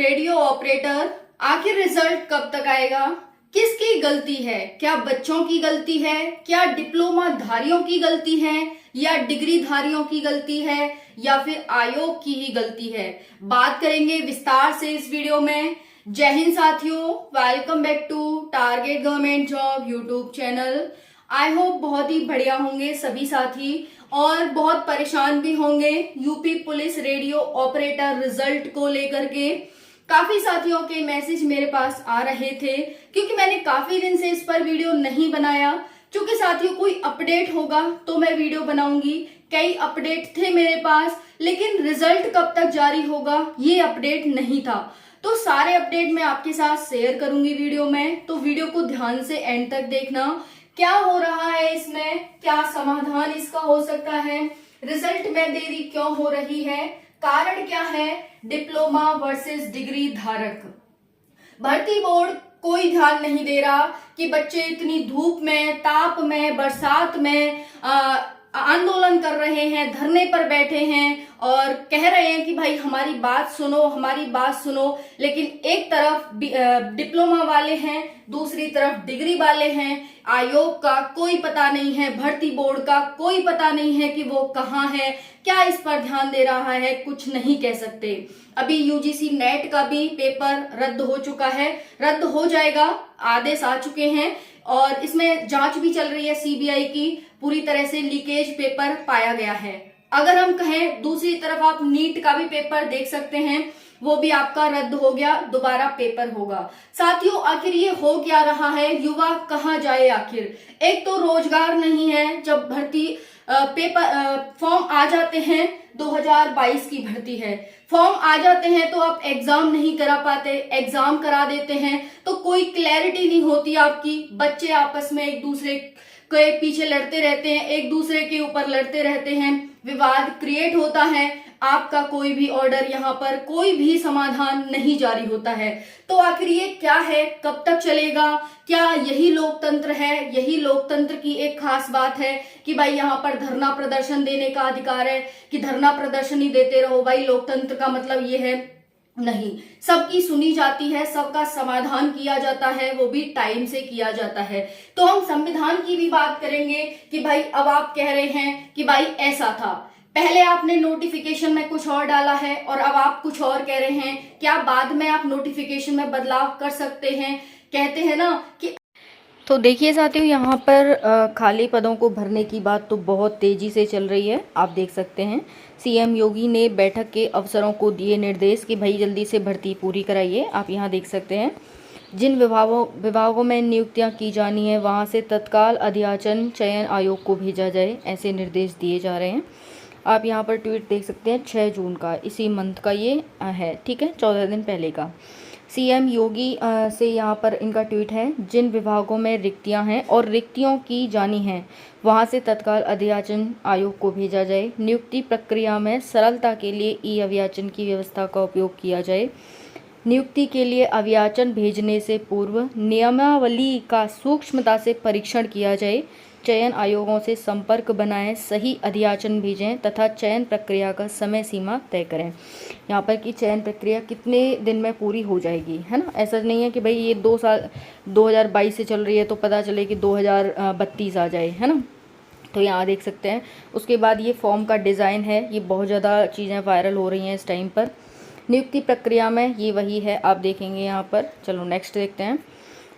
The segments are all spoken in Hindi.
रेडियो ऑपरेटर, आखिर रिजल्ट कब तक आएगा? किसकी गलती है? क्या बच्चों की गलती है? क्या डिप्लोमा धारियों की गलती है? या डिग्री धारियों की गलती है? या फिर आयोग की ही गलती है? बात करेंगे विस्तार से इस वीडियो में। जय हिंद साथियों, welcome back to target government job YouTube channel. I hope बहुत ही बढ़िया होंगे सभी साथी और बहुत परेशान भी होंगे UP police radio operator result को लेकर के। काफी साथियों के मैसेज मेरे पास आ रहे थे क्योंकि मैंने काफी दिन से इस पर वीडियो नहीं बनाया। क्योंकि साथियों कोई अपडेट होगा तो मैं वीडियो बनाऊंगी। कई अपडेट थे मेरे पास, लेकिन रिजल्ट कब तक जारी होगा ये अपडेट नहीं था। तो सारे अपडेट मैं आपके साथ शेयर करूंगी वीडियो में, तो वीडियो को ध्यान से एंड तक देखना। क्या हो रहा है इसमें, क्या समाधान इसका हो सकता है, रिजल्ट में देरी क्यों हो रही है, कारण क्या है, डिप्लोमा वर्सेस डिग्री धारक। भर्ती बोर्ड कोई ध्यान नहीं दे रहा कि बच्चे इतनी धूप में, ताप में, बरसात में आंदोलन कर रहे हैं, धरने पर बैठे हैं और कह रहे हैं कि भाई हमारी बात सुनो, हमारी बात सुनो। लेकिन एक तरफ डिप्लोमा वाले हैं, दूसरी तरफ डिग्री वाले हैं। आयोग का कोई पता नहीं है, भर्ती बोर्ड का कोई पता नहीं है कि वो कहाँ है, क्या इस पर ध्यान दे रहा है, कुछ नहीं कह सकते। अभी यूजीसी नेट का भी पेपर रद्द हो चुका है, रद्द हो जाएगा, आदेश आ चुके हैं और इसमें जांच भी चल रही है सीबीआई की। पूरी तरह से लीकेज पेपर पाया गया है। अगर हम कहें दूसरी तरफ आप नीट का भी पेपर देख सकते हैं, वो भी आपका रद्द हो गया, दोबारा पेपर होगा। साथियों आखिर ये हो क्या रहा है, युवा कहाँ जाए आखिर? एक तो रोजगार नहीं है, जब भर्ती पेपर फॉर्म आ जाते हैं, 2022 की भर्ती है, फॉर्म आ जाते हैं तो आप एग्जाम नहीं करा पाते, एग्जाम करा देते हैं तो कोई क्लैरिटी नहीं होती आपकी। बच्चे आपस में एक दूसरे के पीछे लड़ते रहते हैं, एक दूसरे के ऊपर लड़ते रहते हैं, विवाद क्रिएट होता है। आपका कोई भी ऑर्डर, यहाँ पर कोई भी समाधान नहीं जारी होता है। तो आखिर ये क्या है, कब तक चलेगा? क्या यही लोकतंत्र है? यही लोकतंत्र की एक खास बात है कि भाई यहाँ पर धरना प्रदर्शन देने का अधिकार है कि धरना प्रदर्शन ही देते रहो। भाई लोकतंत्र का मतलब ये है? नहीं, सबकी सुनी जाती है, सबका समाधान किया जाता है, वो भी टाइम से किया जाता है। तो हम संविधान की भी बात करेंगे कि भाई अब आप कह रहे हैं कि भाई ऐसा था, पहले आपने नोटिफिकेशन में कुछ और डाला है और अब आप कुछ और कह रहे हैं। क्या बाद में आप नोटिफिकेशन में बदलाव कर सकते हैं? कहते हैं ना कि तो देखिए साथियों, यहाँ पर खाली पदों को भरने की बात तो बहुत तेज़ी से चल रही है। आप देख सकते हैं सीएम योगी ने बैठक के अफसरों को दिए निर्देश कि भाई जल्दी से भर्ती पूरी कराइए। आप यहाँ देख सकते हैं जिन विभागों में नियुक्तियाँ की जानी है वहाँ से तत्काल अध्याचन चयन आयोग को भेजा जाए, ऐसे निर्देश दिए जा रहे हैं। आप यहाँ पर ट्वीट देख सकते हैं 6 जून का, इसी मंथ का ये है, ठीक है, 14 दिन पहले का। सीएम योगी से यहाँ पर इनका ट्वीट है, जिन विभागों में रिक्तियाँ हैं और रिक्तियों की जानी हैं वहाँ से तत्काल अध्याचन आयोग को भेजा जाए। नियुक्ति प्रक्रिया में सरलता के लिए ई अभियाचन की व्यवस्था का उपयोग किया जाए। नियुक्ति के लिए अभियाचन भेजने से पूर्व नियमावली का सूक्ष्मता से परीक्षण किया जाए। चयन आयोगों से संपर्क बनाएं, सही अध्याचन भेजें तथा चयन प्रक्रिया का समय सीमा तय करें। यहाँ पर कि चयन प्रक्रिया कितने दिन में पूरी हो जाएगी, है ना? ऐसा नहीं है कि भाई ये 2022 से चल रही है तो पता चले कि 2032 आ जाए, है ना? तो यहाँ देख सकते हैं। उसके बाद ये फॉर्म का डिज़ाइन है, ये बहुत ज़्यादा चीज़ें वायरल हो रही हैं इस टाइम पर। नियुक्ति प्रक्रिया में ये वही है, आप देखेंगे यहाँ पर। चलो नेक्स्ट देखते हैं।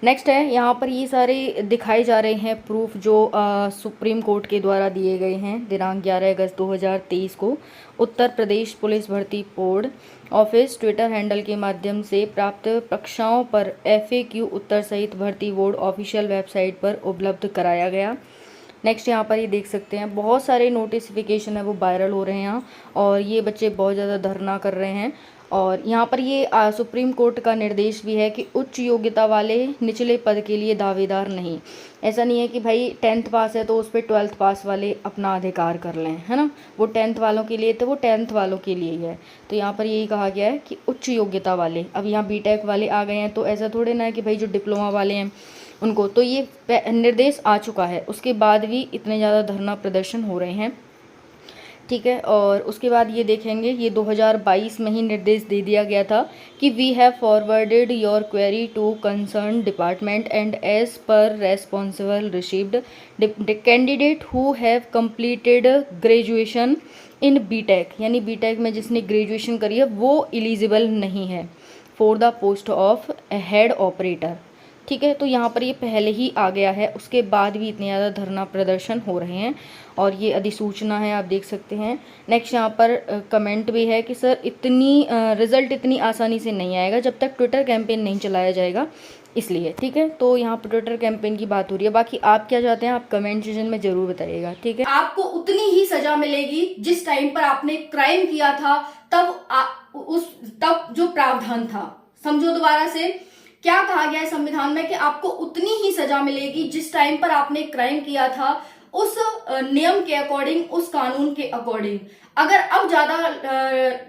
नेक्स्ट है यहाँ पर ये सारे दिखाए जा रहे हैं प्रूफ जो सुप्रीम कोर्ट के द्वारा दिए गए हैं। दिनांक 11 अगस्त 2023 को उत्तर प्रदेश पुलिस भर्ती बोर्ड ऑफिस ट्विटर हैंडल के माध्यम से प्राप्त परीक्षाओं पर FAQ उत्तर सहित भर्ती बोर्ड ऑफिशियल वेबसाइट पर उपलब्ध कराया गया। नेक्स्ट यहाँ पर ये देख सकते हैं बहुत सारे नोटिफिकेशन है वो वायरल हो रहे हैं यहाँ, और ये बच्चे बहुत ज़्यादा धरना कर रहे हैं। और यहाँ पर ये सुप्रीम कोर्ट का निर्देश भी है कि उच्च योग्यता वाले निचले पद के लिए दावेदार नहीं। ऐसा नहीं है कि भाई 10th पास है तो उस पर 12th पास वाले अपना अधिकार कर लें, है ना? वो 10th वालों के लिए तो वो 10th वालों के लिए ही है। तो यहाँ पर यही कहा गया है कि उच्च योग्यता वाले, अब यहाँ BTech वाले आ गए हैं तो ऐसा थोड़े ना है कि भाई जो डिप्लोमा वाले हैं उनको, तो ये निर्देश आ चुका है, उसके बाद भी इतने ज़्यादा धरना प्रदर्शन हो रहे हैं। ठीक है। और उसके बाद ये देखेंगे, ये 2022 में ही निर्देश दे दिया गया था कि we have forwarded your query to concern department and as per responsible received candidate who have completed graduation in BTech, यानी बीटेक में जिसने ग्रेजुएशन करी है वो एलिजिबल नहीं है for the post of head operator. ठीक है, तो यहाँ पर ये पहले ही आ गया है, उसके बाद भी इतने ज़्यादा धरना प्रदर्शन हो रहे हैं और ये अधिसूचना है, आप देख सकते हैं। नेक्स्ट यहाँ पर कमेंट भी है कि सर इतनी रिज़ल्ट इतनी आसानी से नहीं आएगा जब तक ट्विटर कैंपेन नहीं चलाया जाएगा, इसलिए। ठीक है, तो यहाँ पर ट्विटर कैंपेन की बात हो रही है। बाकी आप क्या चाहते हैं, आप कमेंट सेक्शन में जरूर बताइएगा। ठीक है, आपको उतनी ही सजा मिलेगी जिस टाइम पर आपने क्राइम किया था, तब जो प्रावधान था। समझो दोबारा से, क्या कहा गया है संविधान में कि आपको उतनी ही सजा मिलेगी जिस टाइम पर आपने क्राइम किया था, उस नियम के अकॉर्डिंग, उस कानून के अकॉर्डिंग। अगर अब ज्यादा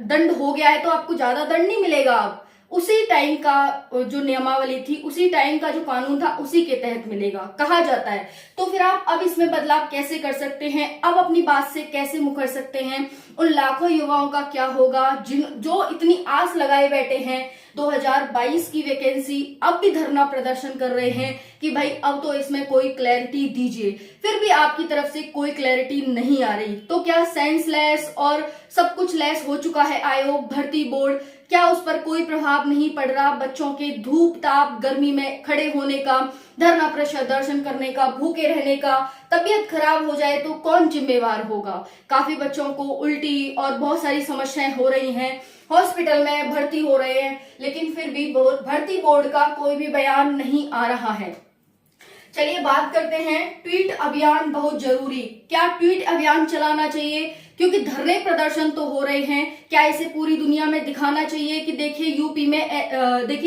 दंड हो गया है तो आपको ज्यादा दंड नहीं मिलेगा, अब उसी टाइम का जो नियमावली थी, उसी टाइम का जो कानून था, उसी के तहत मिलेगा, कहा जाता है। तो फिर आप अब इसमें बदलाव कैसे कर सकते हैं, अब अपनी बात से कैसे मुकर सकते हैं? उन लाखों युवाओं का क्या होगा जो इतनी आस लगाए बैठे हैं 2022 की वैकेंसी, अब भी धरना प्रदर्शन कर रहे हैं कि भाई अब तो इसमें कोई क्लैरिटी दीजिए, फिर भी आपकी तरफ से कोई क्लैरिटी नहीं आ रही। तो क्या सेंसलेस और सब कुछ लेस हो चुका है आयोग, भर्ती बोर्ड? क्या उस पर कोई प्रभाव नहीं पड़ रहा? बच्चों के धूप ताप गर्मी में खड़े होने का, धरना प्रदर्शन करने का, भूखे रहने का, तबीयत खराब हो जाए तो कौन जिम्मेवार होगा? काफी बच्चों को उल्टी और बहुत सारी समस्याएं हो रही हैं, हॉस्पिटल में भर्ती हो रहे हैं, लेकिन फिर भी भर्ती बोर्ड का कोई भी बयान नहीं आ रहा है। चलिए बात करते हैं, ट्वीट अभियान बहुत जरूरी। क्या ट्वीट अभियान चलाना चाहिए? क्योंकि धरने प्रदर्शन तो हो रहे हैं, क्या इसे पूरी दुनिया में दिखाना चाहिए कि देखिए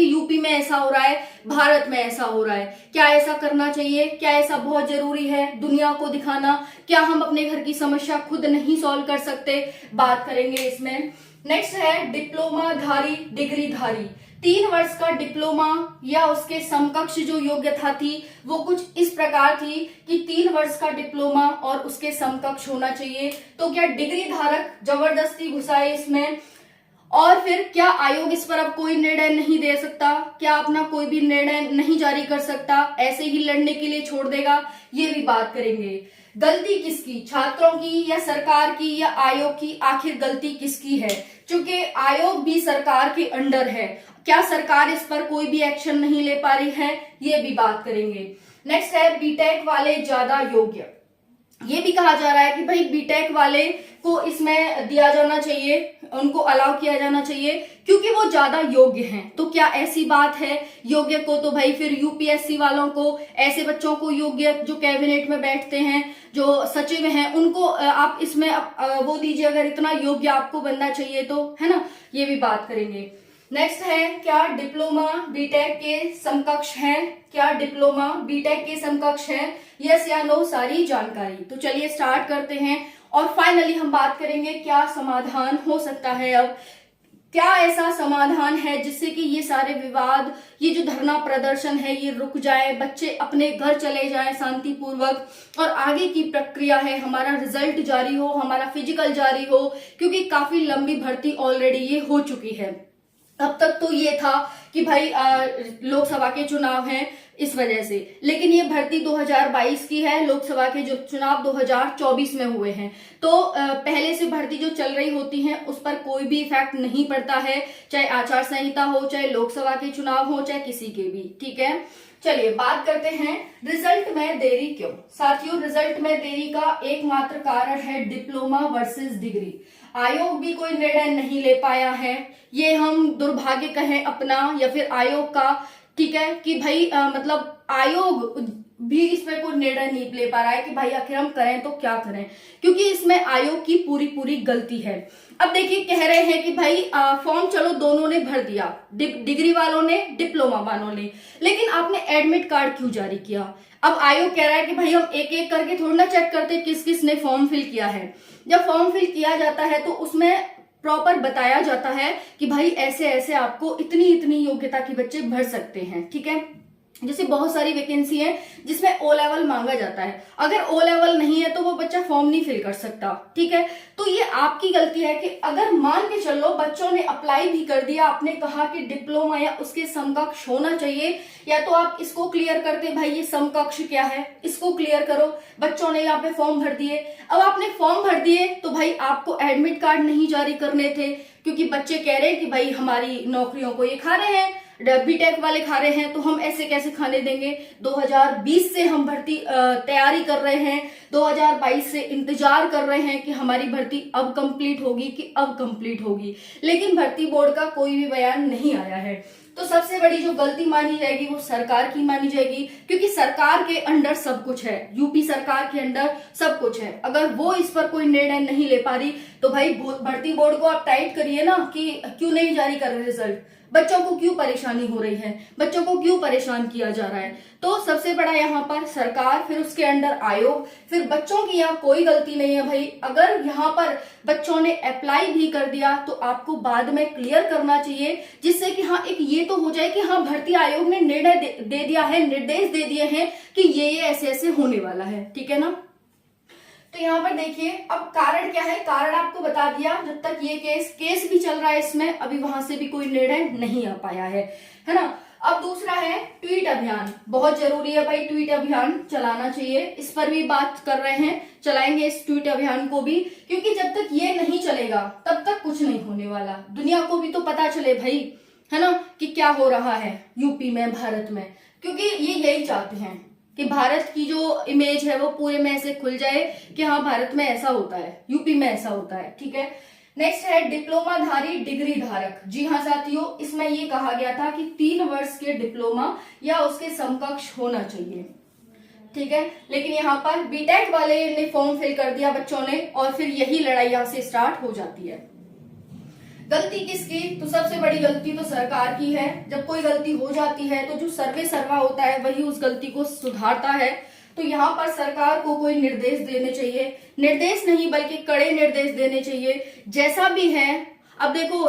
यूपी में ऐसा हो रहा है, भारत में ऐसा हो रहा है? क्या ऐसा करना चाहिए? क्या ऐसा बहुत जरूरी है दुनिया को दिखाना? क्या हम अपने घर की समस्या खुद नहीं सॉल्व कर सकते? बात करेंगे इसमें। नेक्स्ट है डिप्लोमाधारी, डिग्रीधारी। 3 वर्ष का डिप्लोमा या उसके समकक्ष जो योग्यता थी वो कुछ इस प्रकार थी कि 3 वर्ष का डिप्लोमा और उसके समकक्ष होना चाहिए। तो क्या डिग्री धारक जबरदस्ती घुसाए इसमें? और फिर क्या आयोग इस पर अब कोई निर्णय नहीं दे सकता? क्या अपना कोई भी निर्णय नहीं जारी कर सकता, ऐसे ही लड़ने के लिए छोड़ देगा? ये भी बात करेंगे। गलती किसकी, छात्रों की या सरकार की या आयोग की? आखिर गलती किसकी है? क्योंकि आयोग भी सरकार के अंडर है, क्या सरकार इस पर कोई भी एक्शन नहीं ले पा रही है? ये भी बात करेंगे। नेक्स्ट है बीटेक वाले ज्यादा योग्य। ये भी कहा जा रहा है कि भाई बीटेक वाले को इसमें दिया जाना चाहिए, उनको अलाउ किया जाना चाहिए क्योंकि वो ज्यादा योग्य हैं। तो क्या ऐसी बात है? योग्य को तो भाई फिर यूपीएससी वालों को, ऐसे बच्चों को योग्य जो कैबिनेट में बैठते हैं, जो सचिव हैं, उनको आप इसमें वो दीजिए अगर इतना योग्य आपको बनना चाहिए तो, है ना? ये भी बात करेंगे। नेक्स्ट है, क्या डिप्लोमा बीटेक के समकक्ष है? क्या डिप्लोमा बीटेक के समकक्ष है? यस या नो सारी जानकारी। तो चलिए स्टार्ट करते हैं और फाइनली हम बात करेंगे क्या समाधान हो सकता है। अब क्या ऐसा समाधान है जिससे कि ये सारे विवाद, ये जो धरना प्रदर्शन है, ये रुक जाए, बच्चे अपने घर चले जाएं शांतिपूर्वक और आगे की प्रक्रिया है, हमारा रिजल्ट जारी हो, हमारा फिजिकल जारी हो, क्योंकि काफी लंबी भर्ती ऑलरेडी ये हो चुकी है। अब तक तो ये था कि भाई लोकसभा के चुनाव हैं इस वजह से, लेकिन ये भर्ती 2022 की है, लोकसभा के जो चुनाव 2024 में हुए हैं। तो पहले से भर्ती जो चल रही होती है उस पर कोई भी इफेक्ट नहीं पड़ता है, चाहे आचार संहिता हो, चाहे लोकसभा के चुनाव हो, चाहे किसी के भी। ठीक है, चलिए बात करते हैं रिजल्ट में देरी क्यों। साथियों, रिजल्ट में देरी का एकमात्र कारण है डिप्लोमा वर्सेस डिग्री। आयोग भी कोई निर्णय नहीं ले पाया है, ये हम दुर्भाग्य कहें अपना या फिर आयोग का, ठीक है, कि भाई मतलब आयोग भी इसमें कोई निर्णय नहीं ले पा रहा है कि भाई आखिर हम करें तो क्या करें, क्योंकि इसमें आयोग की पूरी गलती है। अब देखिए कह रहे हैं कि भाई फॉर्म चलो दोनों ने भर दिया, डिग्री वालों ने, डिप्लोमा वालों ने, लेकिन आपने एडमिट कार्ड क्यों जारी किया? अब आयोग कह रहा है कि भाई हम एक एक करके थोड़ा ना चेक करते किस किस ने फॉर्म फिल किया है। जब फॉर्म फिल किया जाता है तो उसमें प्रॉपर बताया जाता है कि भाई ऐसे ऐसे आपको इतनी इतनी योग्यता के बच्चे भर सकते हैं। ठीक है, जैसे बहुत सारी वैकेंसी है जिसमें ओ लेवल मांगा जाता है, अगर ओ लेवल नहीं है तो वो बच्चा फॉर्म नहीं फिल कर सकता। ठीक है, तो ये आपकी गलती है कि अगर मान के चलो बच्चों ने अप्लाई भी कर दिया, आपने कहा कि डिप्लोमा या उसके समकक्ष होना चाहिए, या तो आप इसको क्लियर करते भाई ये समकक्ष क्या है, इसको क्लियर करो। बच्चों ने यहाँ पे फॉर्म भर दिए, अब आपने फॉर्म भर दिए तो भाई आपको एडमिट कार्ड नहीं जारी करने थे, क्योंकि बच्चे कह रहे हैं कि भाई हमारी नौकरियों को ये खा रहे हैं, बीटेक वाले खा रहे हैं, तो हम ऐसे कैसे खाने देंगे। 2020 से हम भर्ती तैयारी कर रहे हैं, 2022 से इंतजार कर रहे हैं कि हमारी भर्ती अब कंप्लीट होगी कि अब कंप्लीट होगी, लेकिन भर्ती बोर्ड का कोई भी बयान नहीं आया है। तो सबसे बड़ी जो गलती मानी जाएगी वो सरकार की मानी जाएगी, क्योंकि सरकार के अंडर सब कुछ है, यूपी सरकार के अंडर सब कुछ है। अगर वो इस पर कोई निर्णय नहीं ले पा रही तो भाई भर्ती बोर्ड को आप टाइट करिए ना कि क्यों नहीं जारी कर रहे रिजल्ट, बच्चों को क्यों परेशानी हो रही है, बच्चों को क्यों परेशान किया जा रहा है। तो सबसे बड़ा यहाँ पर सरकार, फिर उसके अंडर आयोग, फिर बच्चों की यहाँ कोई गलती नहीं है भाई। अगर यहाँ पर बच्चों ने अप्लाई भी कर दिया तो आपको बाद में क्लियर करना चाहिए, जिससे कि हाँ एक ये तो हो जाए कि हाँ भर्ती आयोग ने निर्णय दे दिया है, निर्देश दे दिए हैं कि ये ऐसे ऐसे होने वाला है। ठीक है ना, तो यहाँ पर देखिए अब कारण क्या है, कारण आपको बता दिया। जब तक ये केस भी चल रहा है इसमें, अभी वहां से भी कोई निर्णय नहीं आ पाया है ना। अब दूसरा है ट्वीट अभियान, बहुत जरूरी है भाई, ट्वीट अभियान चलाना चाहिए, इस पर भी बात कर रहे हैं, चलाएंगे इस ट्वीट अभियान को भी, क्योंकि जब तक ये नहीं चलेगा तब तक कुछ नहीं होने वाला। दुनिया को भी तो पता चले भाई, है ना, कि क्या हो रहा है यूपी में, भारत में, क्योंकि ये यही चाहते हैं कि भारत की जो इमेज है वो पूरे में ऐसे खुल जाए कि हाँ भारत में ऐसा होता है, यूपी में ऐसा होता है। ठीक है, नेक्स्ट है डिप्लोमाधारी डिग्री धारक। जी हाँ साथियों, इसमें ये कहा गया था कि 3 वर्ष के डिप्लोमा या उसके समकक्ष होना चाहिए। ठीक है, लेकिन यहाँ पर बीटेक वाले ने फॉर्म फिल कर दिया बच्चों ने, और फिर यही लड़ाई यहाँ से स्टार्ट हो जाती है। गलती किसकी, तो सबसे बड़ी गलती तो सरकार की है। जब कोई गलती हो जाती है तो जो सर्वे सर्वा होता है वही उस गलती को सुधारता है। तो यहाँ पर सरकार को कोई निर्देश देने चाहिए, निर्देश नहीं बल्कि कड़े निर्देश देने चाहिए, जैसा भी है। अब देखो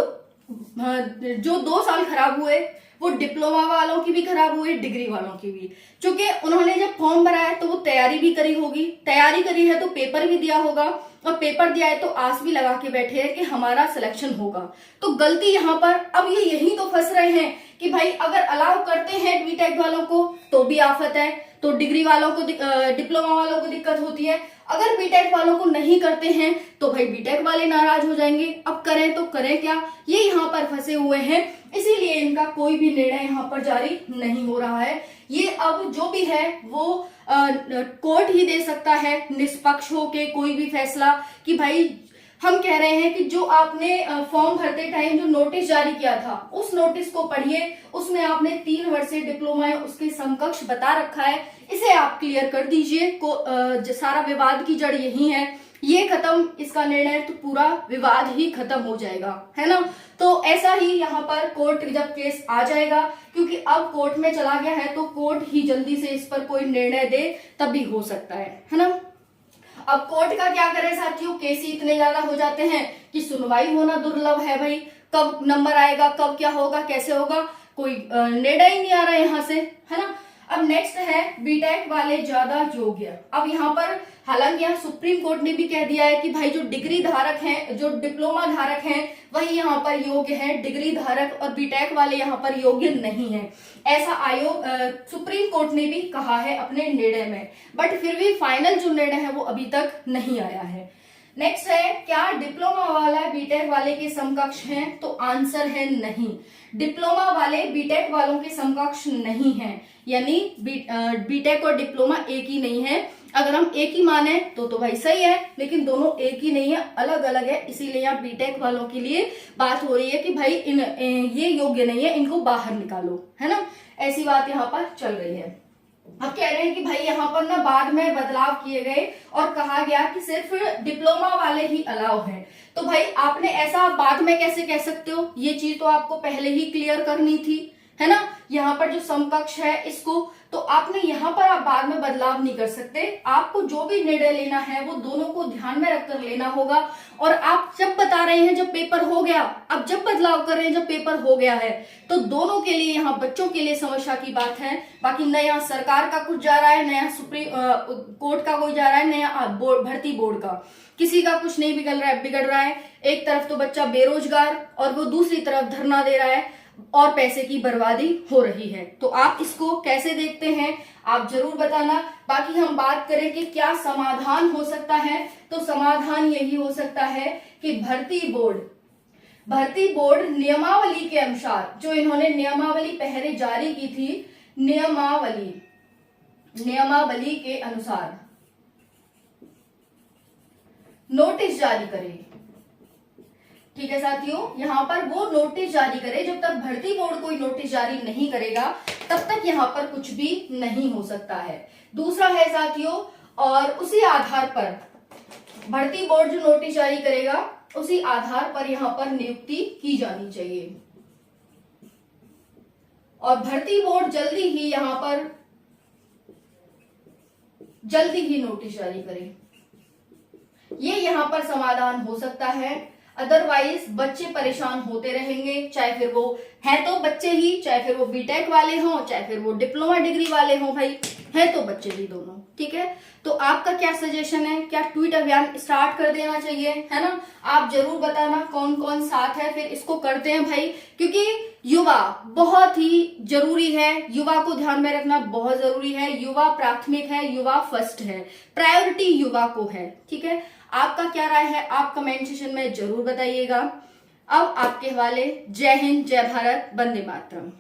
जो 2 साल खराब हुए वो डिप्लोमा वालों की भी खराब हुई, डिग्री वालों की भी, क्योंकि उन्होंने जब फॉर्म भरा है तो वो तैयारी भी करी होगी, तैयारी करी है तो पेपर भी दिया होगा, और पेपर दिया है तो आस भी लगा के बैठे हैं कि हमारा सिलेक्शन होगा। तो गलती यहाँ पर अब ये यही तो फंस रहे हैं कि भाई अगर अलाउ करते हैं बीटेक वालों को तो भी आफत है, तो डिग्री वालों को, डिप्लोमा वालों को दिक्कत होती है। अगर बीटेक वालों को नहीं करते हैं तो भाई बीटेक वाले नाराज हो जाएंगे। अब करें तो करें क्या, ये यहाँ पर फंसे हुए हैं, इसीलिए इनका कोई भी निर्णय यहाँ पर जारी नहीं हो रहा है। ये अब जो भी है वो कोर्ट ही दे सकता है निष्पक्ष होके कोई भी फैसला, कि भाई हम कह रहे हैं कि जो आपने फॉर्म भरते टाइम जो नोटिस जारी किया था उस नोटिस को पढ़िए, उसमें आपने 3 वर्षीय डिप्लोमा या उसके समकक्ष बता रखा है, इसे आप क्लियर कर दीजिए। सारा विवाद की जड़ यही है, ये खत्म, इसका निर्णय तो पूरा विवाद ही खत्म हो जाएगा, है ना। तो ऐसा ही यहाँ पर कोर्ट जब केस आ जाएगा, क्योंकि अब कोर्ट में चला गया है तो कोर्ट ही जल्दी से इस पर कोई निर्णय दे तभी हो सकता है ना। अब कोर्ट का क्या करे साथियों, केस ही इतने ज्यादा हो जाते हैं कि सुनवाई होना दुर्लभ है भाई, कब नंबर आएगा, कब क्या होगा, कैसे होगा, कोई निर्णय ही नहीं आ रहा है यहाँ से, है ना। अब नेक्स्ट है बीटेक वाले ज्यादा योग्य। अब यहाँ पर हालांकि यहाँ सुप्रीम कोर्ट ने भी कह दिया है कि भाई जो डिग्री धारक हैं, जो डिप्लोमा धारक हैं वही यहाँ पर योग्य है, डिग्री धारक और बीटेक वाले यहाँ पर योग्य नहीं है, ऐसा आयोग सुप्रीम कोर्ट ने भी कहा है अपने निर्णय में। बट फिर भी फाइनल जो निर्णय है वो अभी तक नहीं आया है। नेक्स्ट है, क्या डिप्लोमा वाला बीटेक वाले के समकक्ष हैं, तो आंसर है नहीं, डिप्लोमा वाले बीटेक वालों के समकक्ष नहीं है, यानी बीटेक और डिप्लोमा एक ही नहीं है। अगर हम एक ही माने तो भाई सही है, लेकिन दोनों एक ही नहीं है, अलग अलग है, इसीलिए यहाँ बीटेक वालों के लिए बात हो रही है कि भाई ये योग्य नहीं है, इनको बाहर निकालो, है ना, ऐसी बात यहाँ पर चल रही है। अब कह रहे हैं कि भाई यहाँ पर ना बाद में बदलाव किए गए और कहा गया कि सिर्फ डिप्लोमा वाले ही अलाउ हैं। तो भाई आपने ऐसा बाद में कैसे कह सकते हो, ये चीज तो आपको पहले ही क्लियर करनी थी, है ना। यहाँ पर जो समकक्ष है इसको तो आपने यहाँ पर आप बाद में बदलाव नहीं कर सकते। आपको जो भी निर्णय लेना है वो दोनों को ध्यान में रखकर लेना होगा। और आप जब बता रहे हैं जब पेपर हो गया, अब जब बदलाव कर रहे हैं जब पेपर हो गया है, तो दोनों के लिए, यहाँ बच्चों के लिए समस्या की बात है। बाकी न यहाँ सरकार का कुछ जा रहा है, नया सुप्रीम कोर्ट का कोई जा रहा है, नया भर्ती बोर्ड का, किसी का कुछ नहीं बिगड़ रहा है। एक तरफ तो बच्चा बेरोजगार और वो दूसरी तरफ धरना दे रहा है और पैसे की बर्बादी हो रही है। तो आप इसको कैसे देखते हैं, आप जरूर बताना। बाकी हम बात करें कि क्या समाधान हो सकता है, तो समाधान यही हो सकता है कि भर्ती बोर्ड नियमावली के अनुसार, जो इन्होंने नियमावली पहले जारी की थी, नियमावली के अनुसार नोटिस जारी करे। ठीक है साथियों, यहाँ पर वो नोटिस जारी करे। जब तक भर्ती बोर्ड कोई नोटिस जारी नहीं करेगा तब तक यहाँ पर कुछ भी नहीं हो सकता है। दूसरा है साथियों, और उसी आधार पर भर्ती बोर्ड जो नोटिस जारी करेगा उसी आधार पर यहाँ पर नियुक्ति की जानी चाहिए। और भर्ती बोर्ड जल्दी ही नोटिस जारी करे, ये यहाँ पर समाधान हो सकता है। अदरवाइज बच्चे परेशान होते रहेंगे, चाहे फिर वो है तो बच्चे ही, चाहे फिर वो बीटेक वाले हों, चाहे फिर वो डिप्लोमा डिग्री वाले हों, भाई है तो बच्चे ही दोनों। ठीक है, तो आपका क्या सजेशन है, क्या ट्वीट अभियान स्टार्ट कर देना चाहिए, है ना? आप जरूर बताना कौन कौन साथ है, फिर इसको करते हैं भाई, क्योंकि युवा बहुत ही जरूरी है, युवा को ध्यान में रखना बहुत जरूरी है। युवा प्राथमिक है, युवा फर्स्ट है, प्रायोरिटी युवा को है। ठीक है, आपका क्या राय है आप कमेंट सेक्शन में जरूर बताइएगा। अब आपके हवाले, जय हिंद, जय भारत, वंदे मातरम।